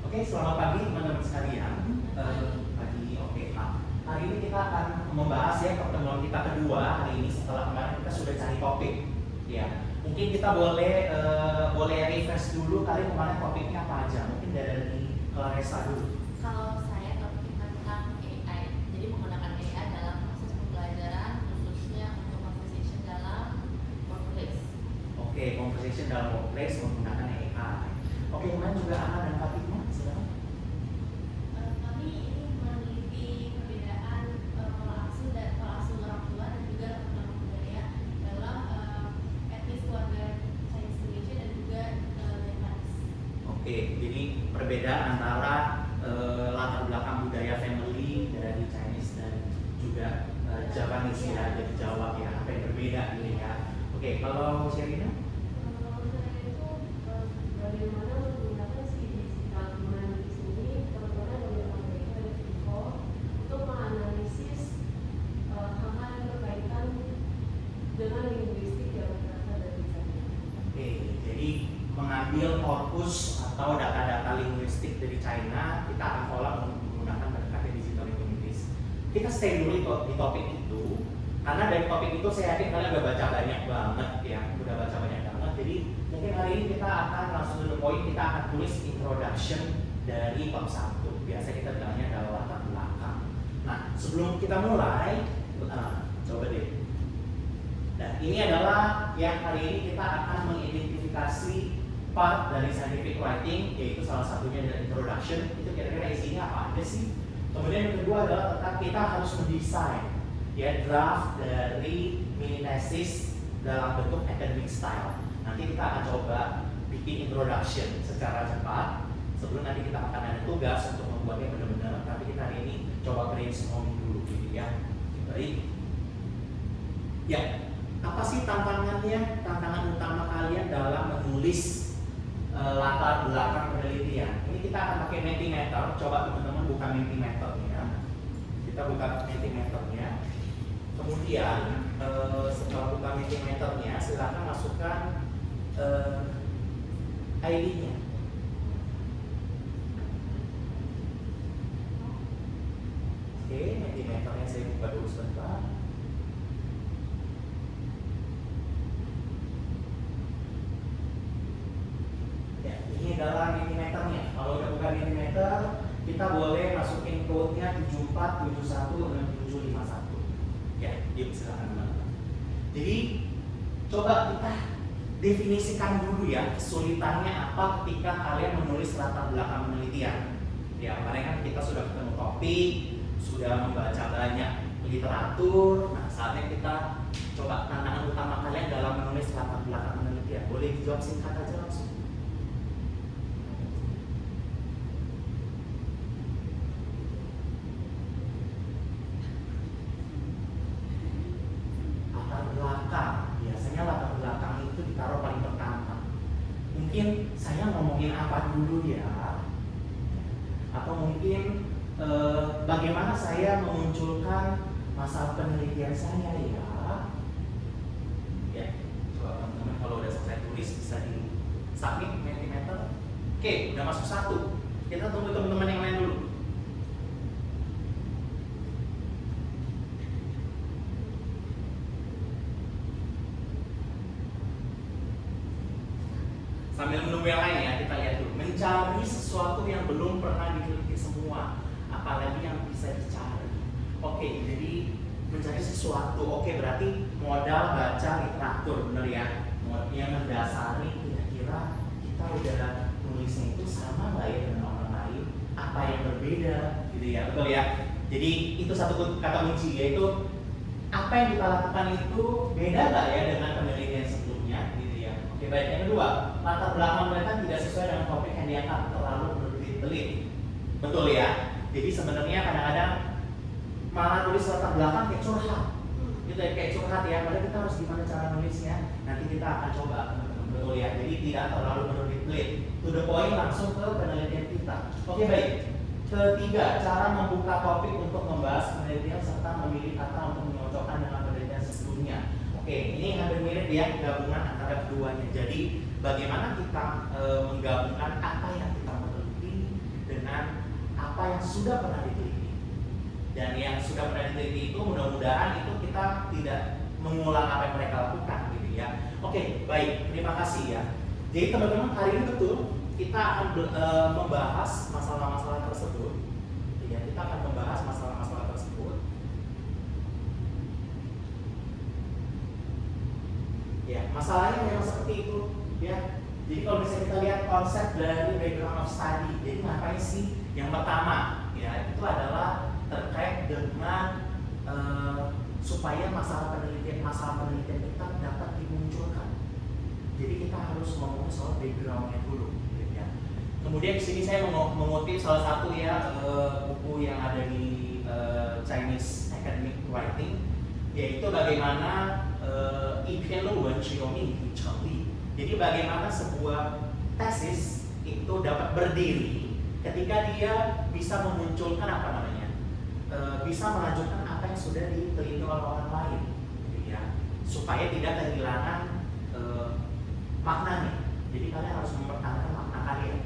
Oke, selamat pagi teman-teman sekalian. Pagi, oke Pak. Hari ini kita akan membahas ya pertemuan kita kedua hari ini setelah kemarin kita sudah cari topik. Ya, mungkin kita boleh refresh dulu kali kemarin topiknya apa aja. Mungkin dari Clarissa dulu. Kalau saya topik tentang AI, jadi menggunakan AI dalam proses pembelajaran khususnya untuk conversation dalam workplace. Oke, conversation dalam workplace menggunakan AI. Oke, kemarin juga Ana dan Fatima, silakan. Kami ini meneliti perbedaan pola asuh orang tua dan juga perkembangan budaya dalam etnis keluarga Chinese Indonesia dan juga Lebanese. Oke, jadi perbedaan antara latar belakang budaya family dari Chinese dan juga Javanese ya, jadi Jawa ya, apa yang berbeda gitu ya. Oke, kalau Sherina? Kalau saya itu bagaimana menggunakan si digital humanity ini, bagaimana menggunakan mereka dari Vivo untuk menganalisis hal-hal yang berkaitan dengan linguistik yang berasal dari China. Oke, jadi mengambil korpus atau data-data linguistik dari China, kita akan olah menggunakan pendekatan digital linguistics. Kita stay dulu di topik itu, karena dari topik itu saya yakin kalian udah baca banyak banget ya, udah baca banyak banget. Jadi mungkin hari ini kita akan langsung to the point, kita akan tulis introduction dari bab 1. Biasa kita bilangnya adalah latar belakang. Nah, sebelum kita mulai, coba deh. Nah, ini adalah yang hari ini kita akan mengidentifikasi part dari scientific writing, yaitu salah satunya dari introduction. Itu kira-kira isinya apa aja sih? Kemudian yang kedua adalah tentang kita harus mendesain ya draft dari mini thesis dalam bentuk academic style. Nanti kita akan coba bikin introduction secara cepat sebelum nanti kita akan ada tugas untuk membuatnya benar-benar. Tapi kita hari ini coba brainstorming dulu gitu ya. Baik. Ya, apa sih tantangannya? Tantangan utama kalian dalam menulis latar belakang penelitian. Ini kita akan pakai Mentimeter. Coba teman-teman buka Mentimeternya. Kita buka Mentimeternya. Kemudian setelah buka Mentimeternya, silakan masukkan ID-nya. Oke, Mentimeternya saya buka dulu sebentar. Ini adalah Mentimeternya. Kalau udah buka Mentimeter, kita boleh masukin code-nya 74716751. Ya, silakan teman-teman. Jadi coba kita definisikan dulu ya kesulitannya apa ketika kalian menulis latar belakang penelitian. Ya, kemarin kan kita sudah ketemu topik, sudah membaca banyak literatur. Nah, saatnya kita coba tantangan utama kalian dalam menulis latar belakang penelitian. Boleh dijawab singkat aja langsung. Biasanya latar belakang itu ditaruh paling pertama. Mungkin saya ngomongin apa dulu ya, atau mungkin bagaimana saya memunculkan masalah penelitian saya ya. Ya, coba teman-teman kalau udah selesai tulis bisa di submit Mentimeter. Oke, udah masuk 1. Kita tunggu teman-teman yang lain dulu. Sambil menunggu yang lain ya, kita lihat dulu. Mencari sesuatu yang belum pernah diteliti semua, apalagi yang bisa dicari. Oke, jadi mencari sesuatu. Oke, berarti modal baca literatur, bener ya? Yang mendasari kira-kira kita udah nulisnya itu sama nggak ya dengan orang lain? Apa yang berbeda, gitu ya? Betul ya? Jadi itu satu kata kunci, yaitu apa yang kita lakukan itu beda nggak ya dengan penelitian sebelumnya? Oke, baik. Yang kedua, latar belakang mereka tidak sesuai dengan topik yang diangkat, terlalu berbelit-belit. Betul ya? Jadi sebenarnya kadang-kadang malah tulis latar belakang kayak curhat. Gitu ya, kayak curhat ya. Padahal kita harus gimana cara nulisnya. Nanti kita akan coba, betul ya. Jadi tidak terlalu berbelit-belit. To the point, langsung ke penelitian kita. Oke, baik. Ketiga, cara membuka topik untuk membahas penelitian serta memilih kata untuk menyocokkan dengan penelitian sebelumnya. Oke, ini hampir mirip ya gabungan antara keduanya. Jadi bagaimana kita menggabungkan apa yang kita meneliti yang sudah pernah diteliti. Dan yang sudah pernah diteliti itu mudah-mudahan itu kita tidak mengulang apa yang mereka lakukan gitu ya. Oke, baik, terima kasih ya. Jadi teman-teman, hari ini betul kita akan membahas masalah-masalah tersebut. Ya, kita akan membahas masalah-masalah tersebut. Ya, masalahnya memang seperti itu ya. Jadi kalau misalnya kita lihat konsep dari background of study, jadi ngapain sih? Yang pertama ya itu adalah terkait dengan supaya masalah penelitian kita dapat dimunculkan. Jadi kita harus ngomong soal backgroundnya dulu, gitu ya. Kemudian di sini saya mengutip salah satu ya buku yang ada di Chinese Academic Writing, yaitu bagaimana jadi bagaimana sebuah tesis itu dapat berdiri ketika dia bisa memunculkan apa namanya, bisa melanjutkan apa yang sudah diteliti oleh orang lain, gitu ya, supaya tidak kehilangan maknanya. Jadi kalian harus mempertahankan makna kalian,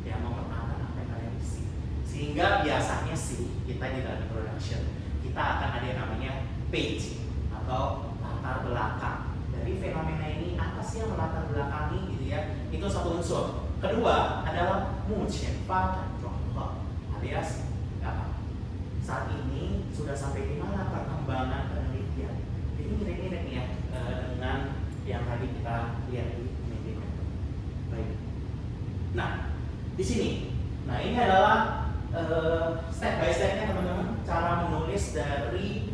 ya, mempertahankan apa yang kalian isi. Sehingga biasanya sih kita di dalam introduction kita akan ada yang namanya page atau latar belakang dari fenomena ini, apa sih yang melatar belakangi gitu ya. Itu satu unsur. Kedua adalah muqian fadan zhuanghe, alias apa? Saat ini sudah sampai di mana perkembangan penelitian. Ini mirip-mirip ya dengan yang tadi kita lihat di media. Baik. Nah, di sini. Nah, ini adalah step by stepnya teman-teman, cara menulis dari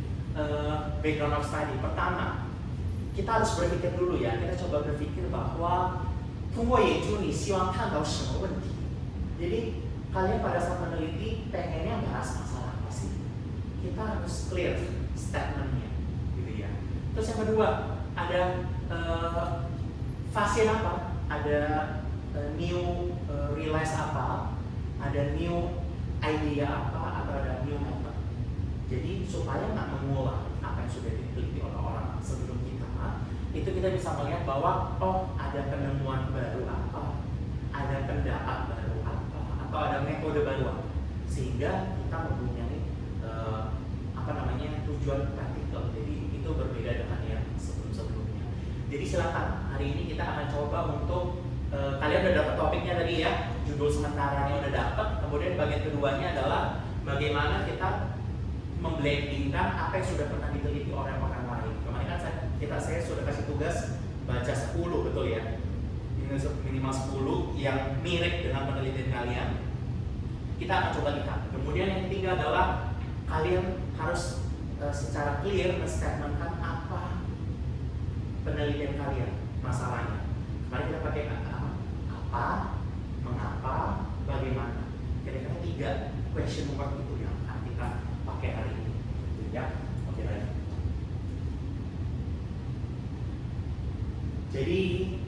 background of study. Pertama, kita harus berpikir dulu ya. Kita coba berpikir bahwa jadi kalian pada saat meneliti pengennya bahas masalah apa sih? Kita harus clear statementnya, gitu ya. Terus yang kedua, ada fase apa? Ada new realize apa? Ada new idea apa? Atau ada new method? Jadi supaya nggak mengulang apa yang sudah diteliti oleh orang sebelum kita, itu kita bisa melihat bahwa oh ada penemuan baru apa, ada pendapat baru apa, atau ada metode baru apa, sehingga kita mempunyai apa namanya tujuan praktikal. Jadi itu berbeda dengan yang sebelum-sebelumnya. Jadi silakan hari ini kita akan coba untuk kalian udah dapat topiknya tadi ya, judul sementaranya udah dapat. Kemudian bagian keduanya adalah bagaimana kita memblendingkan apa yang sudah pernah diteliti oleh orang lain. Kemarin kan saya sudah kasih tugas baca 10, betul ya? Minimal 10 yang mirip dengan penelitian kalian. Kita akan coba lihat. Kemudian yang ketiga adalah kalian harus secara clear men-statementkan apa penelitian kalian, masalahnya. Kemarin kita pakai apa, mengapa, bagaimana. Kira-kira 3 question mark itu yang akan kita pakai hari ini, ya. Oke, baik. Jadi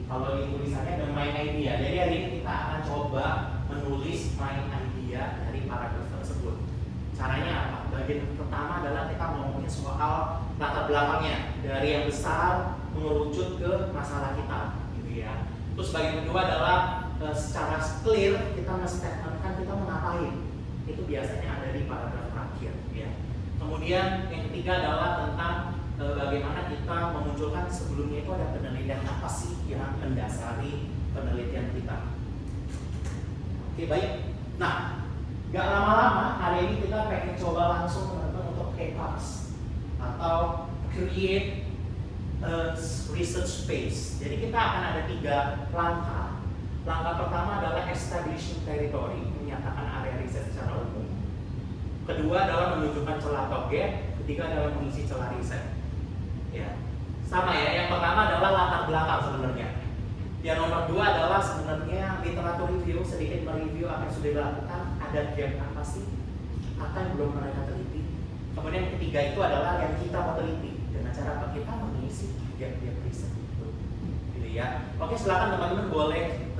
kalau di tulisannya ada main idea. Jadi hari ini kita akan coba menulis main idea dari paragraf tersebut. Caranya apa? Bagian pertama adalah kita ngomongin soal latar belakangnya dari yang besar mengerucut ke masalah kita, gitu ya. Terus bagian kedua adalah secara clear kita nge-statementkan kita mau ngapain. Itu biasanya ada di paragraf terakhir, ya. Kemudian yang ketiga adalah tentang bagaimana kita memunculkan sebelumnya itu ada penelitian apa sih yang mendasari penelitian kita. Oke, baik. Nah, gak lama-lama hari ini kita pengen coba langsung teman-teman untuk KPAS atau create a research space. Jadi kita akan ada 3 langkah. Langkah pertama adalah establishing territory, menyatakan area riset secara umum. Kedua adalah menunjukkan celah atau gap. Ketiga adalah mengisi celah riset. Ya, sama ya. Yang pertama adalah latar belakang sebenarnya. Yang nomor 2 adalah sebenarnya literatur review, sedikit mereview apa yang sudah dilakukan, ada gap apa sih, apa yang belum mereka teliti. Kemudian yang ketiga itu adalah yang kita mau teliti. Dengan cara apa? Kita mengisi gap-gap riset itu, gitu ya. Oke, silakan teman-teman boleh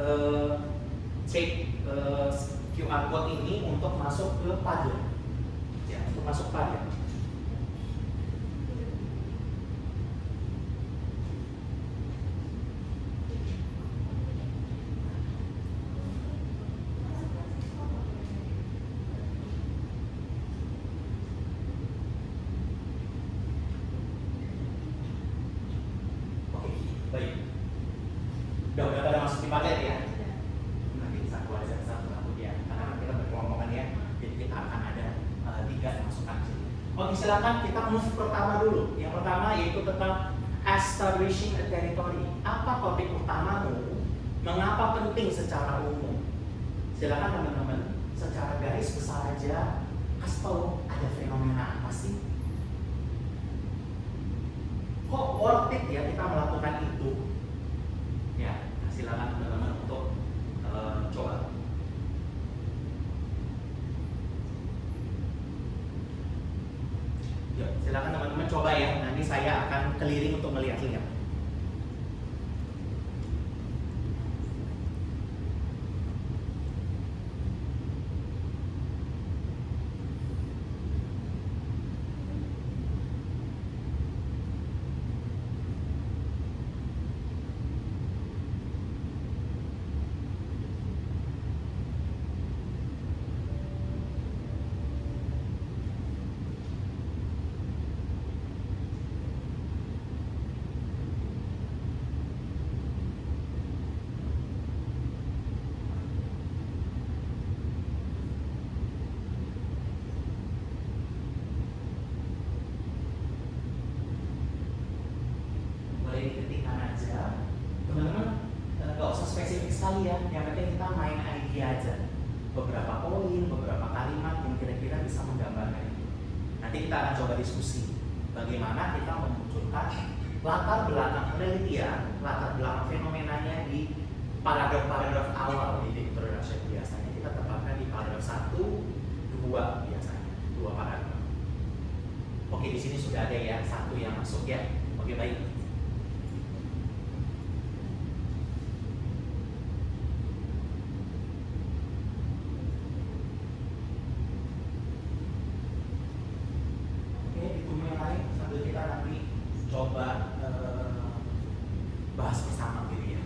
cek QR code ini untuk masuk ke Padlet. Ya, untuk masuk Padlet. Oke, silakan kita move pertama dulu. Yang pertama yaitu tentang establishing a territory. Apa topik utamamu? Mengapa penting secara umum? Silakan teman-teman, secara garis besar aja kasih tahu ada fenomena apa sih? Kok worth it ya kita melakukan itu? Ya, silakan teman-teman untuk coba. Ya, silakan teman-teman coba ya. Nanti saya akan keliling untuk melihat-lihat. Boleh diketikkan aja, teman-teman. Gak usah spesifik sekali ya, yang penting kita main idea aja. Beberapa poin, beberapa kalimat yang kira-kira bisa menggambarkan itu. Nanti kita akan coba diskusi bagaimana kita memunculkan latar belakang penelitian, latar belakang fenomenanya di paragraf-paragraf awal di introduction. Biasanya kita tempatkan di paragraf 1, 2 biasanya, 2 paragraf. Oke, di sini sudah ada ya, 1 yang masuk ya. Oke, baik. Kita nanti coba bahas bersama gitu ya.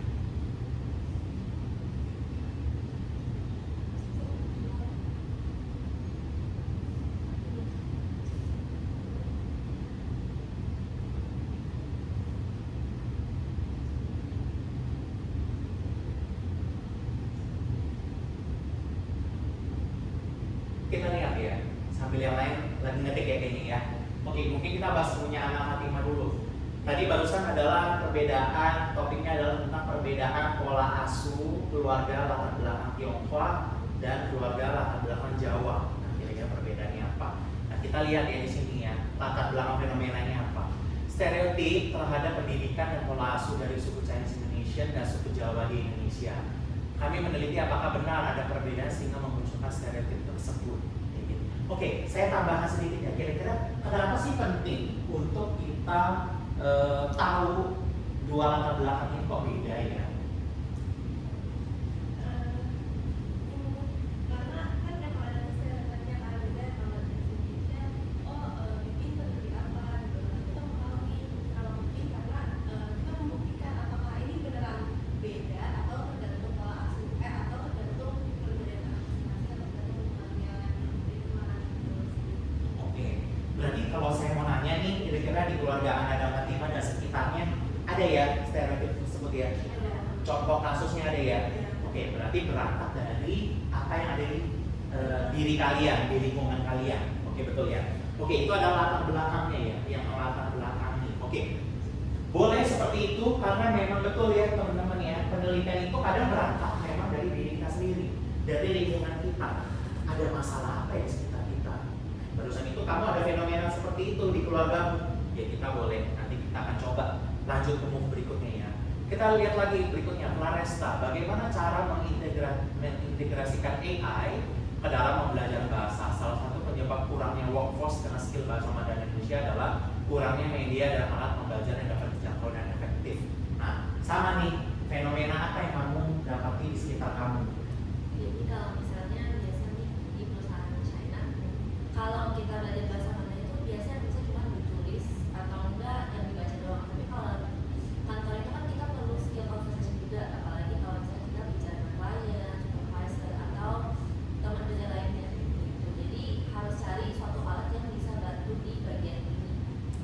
Kita lihat ya, sambil yang lain lagi ngetik ya kayaknya ya. Oke, mungkin kita bahas punya anak Fatimah dulu. Tadi barusan adalah perbedaan, topiknya adalah tentang perbedaan pola asuh keluarga latar belakang Tionghoa dan keluarga latar belakang Jawa. Nah, kira-kira perbedaannya apa? Nah, kita lihat ya di sini ya, latar belakang fenomenanya apa. Stereotip terhadap pendidikan dan pola asuh dari suku Chinese Indonesian dan suku Jawa di Indonesia. Kami meneliti apakah benar ada perbedaan sehingga memunculkan stereotip tersebut. Oke, saya tambahkan sedikit ya. Kira-kira kenapa sih penting untuk kita tahu dua latar belakang ini kok beda ya? Karena kan kalau ada stereotipnya kan beda kalau di Indonesia, bikin seperti apa gitu. Kita mengetahui kalau bikin karena kita membuktikan apakah ini beneran beda atau tergantung pola asuh atau tergantung perbedaan masing-masing atau tergantung pengambilan dari kemana gitu. Oke, berarti kalau saya mau nanya nih, kira-kira di keluarga Anda dan Fatimah dan sekitarnya ada ya stereotip tersebut ya? Contoh kasusnya ada ya? Oke, berarti berangkat dari apa yang ada di diri kalian, di lingkungan kalian. Oke, betul ya? Oke, itu adalah latar belakangnya ya, yang latar belakangnya. Oke, boleh seperti itu karena memang betul ya teman-teman ya, penelitian itu kadang berangkat memang dari diri kita sendiri, dari lingkungan kita. Ada masalah apa ya di sekitar kita? Barusan itu kamu ada fenomena seperti itu di keluargamu, ya kita boleh, nanti kita akan coba lanjut ke move berikutnya ya. Kita lihat lagi berikutnya, Claresta, bagaimana cara mengintegrasikan AI ke dalam pembelajaran bahasa. Salah satu penyebab kurangnya workforce dengan skill bahasa Mandarin Indonesia adalah kurangnya media dan alat pembelajaran yang dapat dijangkau dan efektif. Nah, sama nih, fenomena apa yang kamu dapati di sekitar kamu? Jadi kalau misalnya biasanya nih di perusahaan China, kalau kita belajar bahasa Mandarin itu biasanya bisa cuma ditulis atau enggak yang dibaca doang. Tapi kalau kantor itu kan kita perlu skill conversation juga, apalagi kalau misalnya kita bicara dengan klien, supervisor atau teman kerja lainnya gitu. Jadi harus cari suatu alat yang bisa bantu di bagian ini.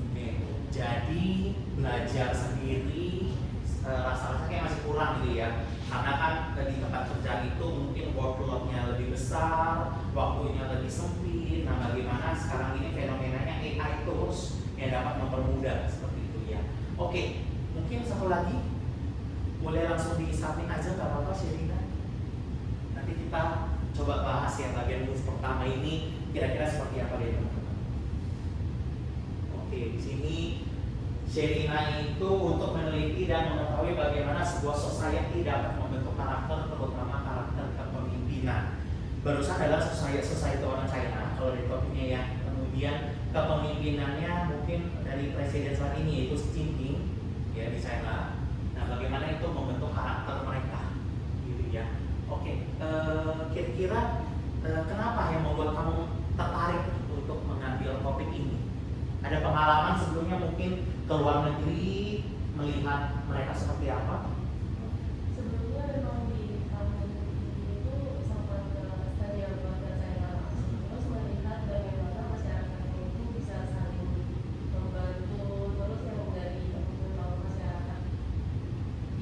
Oke, jadi belajar sendiri rasa-rasanya kayak masih kurang gitu ya, karena kan di tempat kerja itu mungkin workload-nya besar, waktunya lebih sempit. Nah, bagaimana sekarang ini fenomenanya AI tools yang dapat mempermudah seperti itu ya. Oke, mungkin satu lagi boleh langsung di-submit aja nggak apa-apa Sherina. Nanti kita coba bahas yang bagian move pertama ini kira-kira seperti apa deh teman-teman. Oke, di sini Sherina itu untuk meneliti dan mengetahui bagaimana sebuah society dapat membentuk karakter, terutama karakter kepemimpinan. Barusan adalah society orang China, kalau di topiknya ya. Kemudian kepemimpinannya mungkin dari presiden saat ini yaitu Xi Jinping ya di China. Nah, bagaimana itu membentuk karakter mereka, gitu ya. Oke, kira-kira kenapa yang membuat kamu tertarik untuk mengambil topik ini? Ada pengalaman sebelumnya mungkin ke luar negeri melihat mereka seperti apa? Sebelumnya memang di tahun ini itu sempat ke studi keluarga saya langsung, terus melihat bagaimana masyarakat itu bisa saling membantu, terus yang dari kalau masyarakat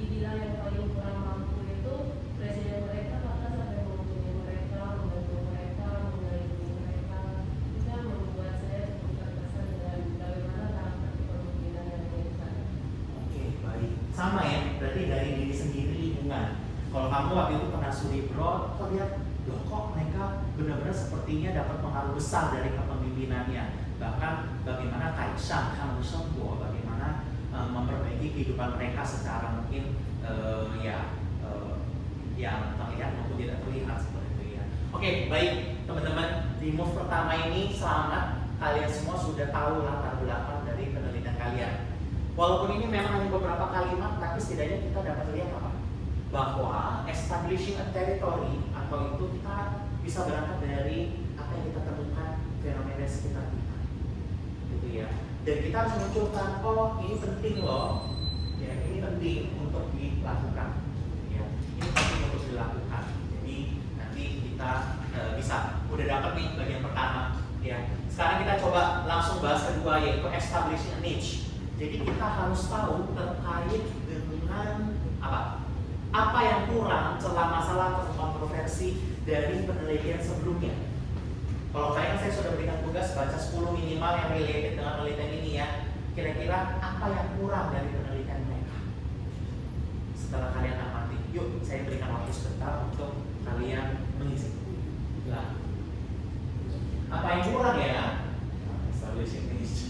dibilang yang paling kurang mampu itu presiden mereka bahkan sampai mengunjungi mereka, membantu mereka, mengayomi mereka. Itu yang membuat saya terkesan dengan bagaimana karakter kepemimpinan yang ada di sana. Oke, baik. Sama ya, berarti dari diri sendiri lingkungan. Kalau kamu waktu itu pernah studi abroad, kok lihat, loh kok mereka benar-benar sepertinya dapat pengaruh besar dari kepemimpinannya. Bahkan bagaimana Kaisang, Kang Shengguo, bagaimana memperbaiki kehidupan mereka secara mungkin yang terlihat maupun tidak terlihat seperti itu ya. Oke, baik teman-teman, di move pertama ini selamat, kalian semua sudah tahu latar belakang dari penelitian kalian. Walaupun ini memang hanya beberapa kalimat, tapi setidaknya kita dapat lihat apa? Bahwa establishing a territory atau itu kita bisa berangkat dari apa yang kita temukan fenomena sekitar kita, gitu ya. Dan kita harus munculkan, oh ini penting loh, ya ini penting untuk dilakukan, ya ini penting untuk dilakukan. Jadi nanti kita bisa udah dapat nih bagian pertama, ya. Sekarang kita coba langsung bahas kedua yaitu establishing a niche. Jadi kita harus tahu terkait dengan apa? Apa yang kurang, celah masalah atau kontroversi dari penelitian sebelumnya. Kalau saya sudah berikan tugas baca 10 minimal yang related dengan penelitian ini ya. Kira-kira apa yang kurang dari penelitian mereka? Setelah kalian amati, yuk saya berikan waktu sebentar untuk kalian mengisi. Nah, apa yang kurang ya? Establishing niche.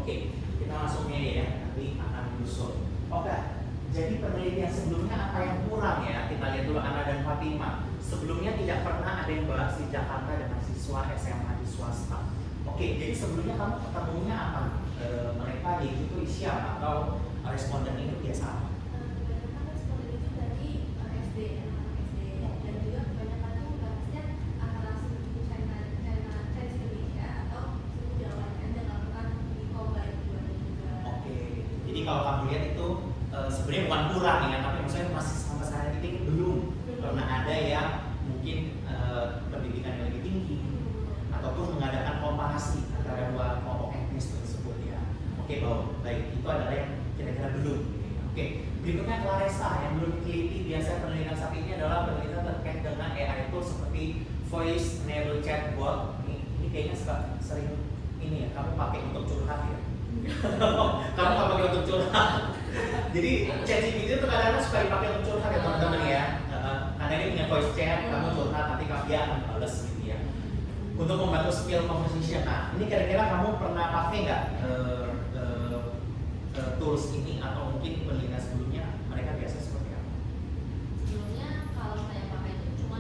Oke, kita langsung aja ya, nanti akan menyusul. Oke, jadi penelitian sebelumnya apa yang kurang ya? Kita lihat dulu Ana dan Fatima. Sebelumnya tidak pernah ada yang bahas di Jakarta dengan siswa SMA di swasta. Oke, jadi sebelumnya kamu ketemunya apa? Mereka itu isian atau responden itu biasa apa? Kebanyakan responden itu dari SD, anak-anak SD, dan juga kebanyakan itu bahasnya antara suku Chinese Indonesia atau suku Jawa yang dilakukan di combine keduanya juga. Oke, jadi kalau kamu lihat itu sebenarnya bukan kurang ya, tapi maksudnya masih sampai saat ini belum pernah ada yang mungkin pendidikan yang lebih tinggi ataupun mengadakan komparasi antara dua kelompok etnis tersebut ya. Oke, baik, itu adalah yang kira-kira belum. Oke, berikutnya Clarissa yang belum diteliti. Biasa penelitian saat ini adalah penelitian terkait dengan AI tool seperti voice enabled chatbot. Ini kayaknya sering ini ya, kamu pakai untuk curhat ya. Kamu nggak pakai untuk curhat. Jadi ChatGPT itu kadang-kadang suka dipakai untuk curhat ya teman-teman ya. Karena ini punya voice chat, kamu curhat nanti dia akan balas gitu ya. Untuk membantu skill conversation. Nah, ini kira-kira kamu pernah pakai nggak tools ini atau mungkin penelitian sebelumnya mereka biasa seperti apa? Sebelumnya kalau saya pakai itu cuma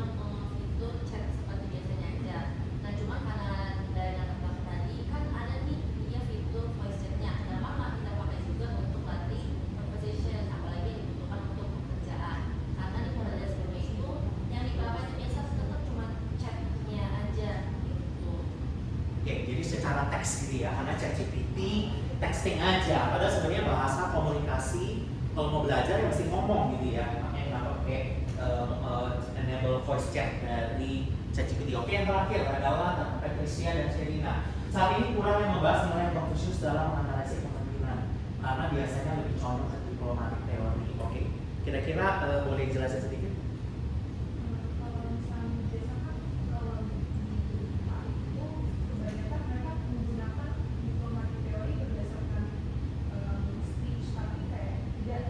fitur chat seperti biasanya aja. Nah cuma karena dari latar belakang tadi kan ada nih dia fitur voice chatnya. Nah lama kita pakai juga untuk latih conversation, apalagi yang dibutuhkan untuk pekerjaan. Karena di pada sebelumnya itu yang dipakai itu biasa tetap cuma chatnya aja gitu. Oke, jadi secara teks gitu ya, karena ChatGPT texting aja, padahal sebenarnya bahasa komunikasi kalau mau belajar ya mesti ngomong gitu ya, makanya nggak pakai enable voice chat dari ChatGPT. Oke, yang terakhir adalah Patricia dan Sherina. Saat ini kurang yang membahas nilai Confucius dalam menganalisis kepemimpinan, karena biasanya lebih condong ke diplomatik teori. Oke, kira-kira boleh jelasin sedikit? Kalau misalnya biasa kan kalau di Jepang itu kebanyakan mereka menggunakan diplomatic teori berdasarkan speech, tapi kayak tidak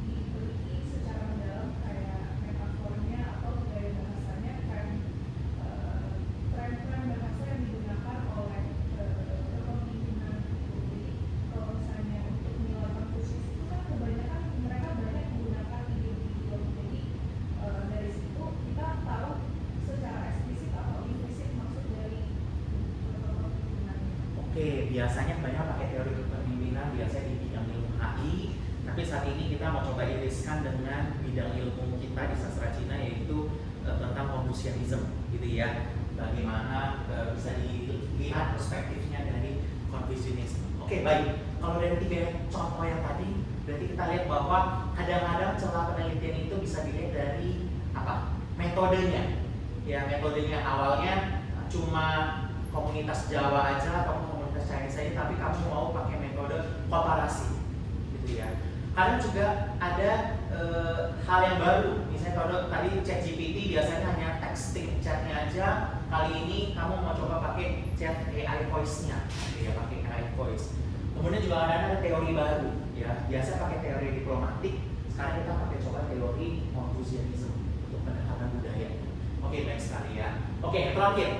diteliti secara mendalam kayak metafornya atau gaya bahasanya kan tren-tren bahasa yang digunakan oleh kepemimpinan itu. Jadi kalau misalnya untuk nilai Confucius itu kan kebanyakan mereka banyak menggunakan idiom-idiom. Jadi dari situ kita tahu secara eksplisit atau implisit maksud dari kepemimpinan. Oke, biasanya banyak pakai teori kepemimpinan biasanya di bidang ilmu HI, tapi saat ini kita mau coba iriskan dengan bidang ilmu kita di sastra Cina, yaitu tentang Confucianism gitu ya. Bagaimana bisa dilihat perspektifnya dari Confucianism. Oke, baik. Kalau dari 3 contoh yang tadi, berarti kita lihat bahwa kadang-kadang celah penelitian itu bisa dilihat dari apa? Metodenya. Ya, metodenya awalnya cuma komunitas Jawa aja atau komunitas Chinese saja, tapi kamu mau pakai metode komparasi gitu ya. Kadang juga ada hal yang baru, misalnya kalau tadi ChatGPT biasanya hanya texting chatnya aja, kali ini kamu mau coba pakai chat AI voice-nya gitu ya, pakai AI voice. Kemudian juga ada teori baru ya, biasa pakai teori diplomatik, sekarang kita pakai coba teori Confucianism untuk pendekatan budaya. Oke, baik sekali ya. Oke, yang terakhir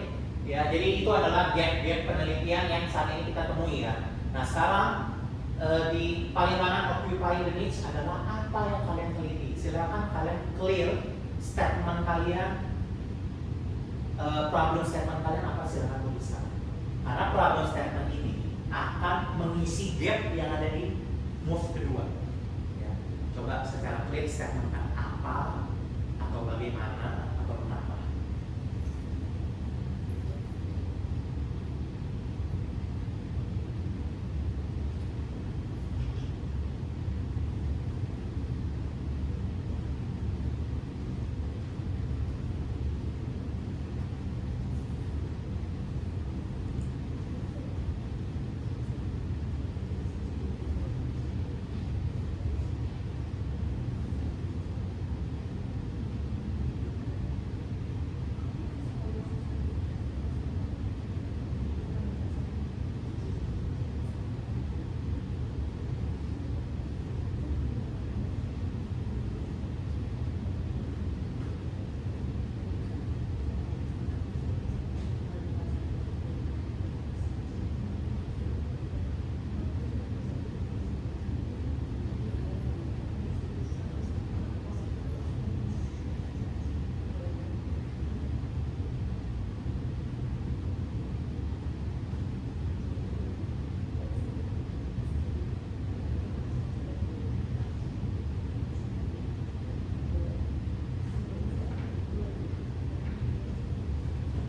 ya, jadi itu adalah gap-gap penelitian yang saat ini kita temui ya. Nah sekarang di paling kanan occupy the niche adalah apa yang kalian teliti. Silakan kalian clear statement kalian, problem statement kalian apa, silakan tuliskan. Karena problem statement ini akan mengisi gap yang ada di move kedua. Ya. Coba secara clear statement apa atau bagaimana atau kenapa.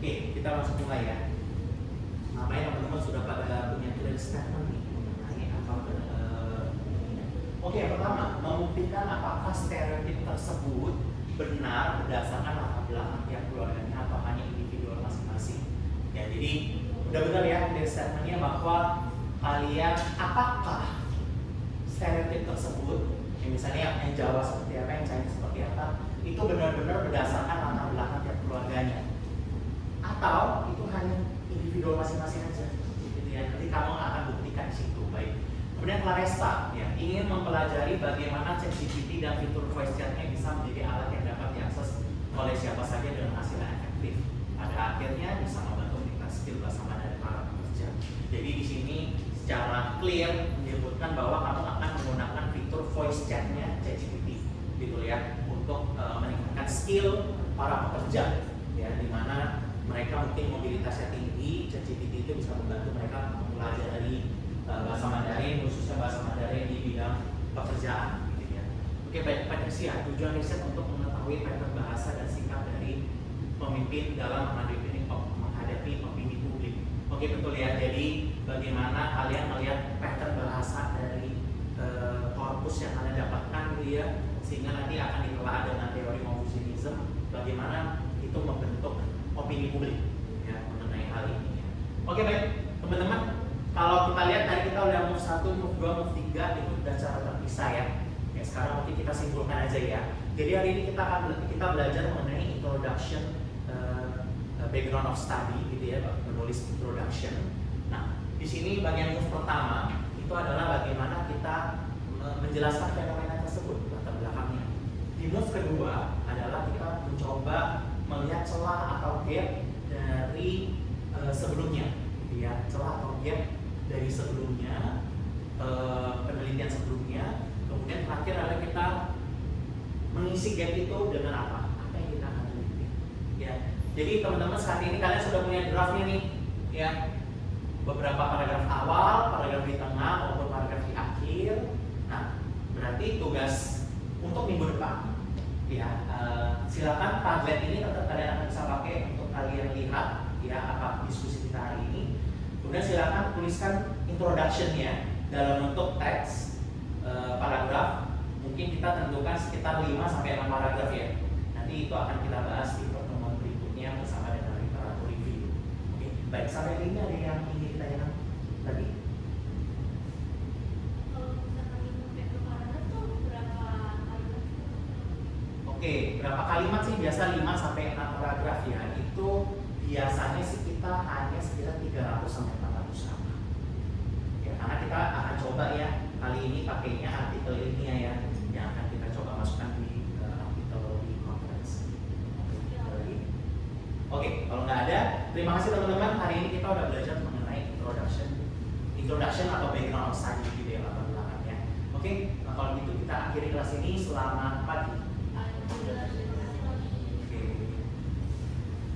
Oke, kita langsung mulai ya. Namanya teman-teman sudah pada punya clear statement nih mengenai apa Oke, yang pertama, membuktikan apakah stereotip tersebut benar berdasarkan latar belakang tiap keluarganya atau hanya individual masing-masing. Ya, jadi benar-benar ya clear statementnya bahwa kalian apakah stereotip tersebut, yang misalnya yang Jawa seperti apa, yang Chinese seperti apa, itu benar-benar berdasarkan latar belakang tiap keluarganya. Atau itu hanya individual masing-masing aja gitu ya. Nanti kamu akan buktikan di situ. Baik, Kemudian Claresta ya, ingin mempelajari bagaimana ChatGPT dan fitur voice chatnya bisa menjadi alat yang dapat diakses oleh siapa saja dengan hasil yang efektif. Pada akhirnya bisa membantu meningkatkan skill bahasa Mandarin para pekerja. Jadi di sini secara clear menyebutkan bahwa kamu akan menggunakan fitur voice chatnya ChatGPT, gitu ya, untuk meningkatkan skill para pekerja, ya, di mana mereka mungkin mobilitasnya tinggi. ChatGPT itu bisa membantu mereka mempelajari bahasa Mandarin, khususnya bahasa Mandarin di bidang pekerjaan, gitu ya. Oke, baik Pak Desia, tujuan riset untuk mengetahui pattern bahasa dan sikap dari pemimpin dalam menghadapi opini publik. Oke, betul ya. Jadi bagaimana kalian melihat pattern bahasa dari korpus yang kalian dapatkan, gitu ya, sehingga nanti akan ditelah dengan teori Confucianism, bagaimana itu membentuk opini publik ya mengenai hal ini. Ya. Oke, baik teman-teman. Kalau kita lihat tadi kita udah move 1, move 2, move 3 itu sudah secara terpisah ya. Ya, sekarang mungkin kita simpulkan aja ya. Jadi hari ini kita belajar mengenai introduction, background of study, gitu ya, menulis introduction. Nah, di sini bagian move pertama itu adalah bagaimana kita menjelaskan fenomena tersebut, latar belakangnya. Di move kedua adalah kita mencoba melihat celah atau gap dari sebelumnya, gitu ya, celah atau gap dari sebelumnya, penelitian sebelumnya. Kemudian terakhir adalah kita mengisi gap itu dengan apa yang kita akan teliti. Ya, jadi teman-teman saat ini kalian sudah punya draftnya nih, ya, beberapa paragraf awal, paragraf di tengah maupun paragraf di akhir. Nah, berarti tugas untuk minggu depan, ya, silakan Padlet ini tetap kalian akan bisa pakai untuk kalian lihat, ya, apa diskusi kita hari ini. Kemudian silakan tuliskan introduction-nya dalam bentuk teks, paragraf. Mungkin kita tentukan sekitar 5-6 paragraf ya. Nanti itu akan kita bahas di pertemuan berikutnya bersama dengan literatur review. Oke, baik, sampai ini ada yang ingin ditanyakan lagi? Kalau misalkan sampai ke paragraf tuh berapa kalimat? Oke, berapa kalimat sih? Biasa 5-6 paragraf ya. Itu biasanya sih kita hanya sekitar 300-400 kata. Ya, karena kita akan coba ya kali ini pakainya artikel ilmiah ya, yang akan kita coba masukkan di artikel di conference. Oke, kalau nggak ada, terima kasih teman-teman. Hari ini kita udah belajar mengenai introduction atau background study gitu ya, latar belakangnya. Oke, nah kalau gitu kita akhiri kelas ini. Selamat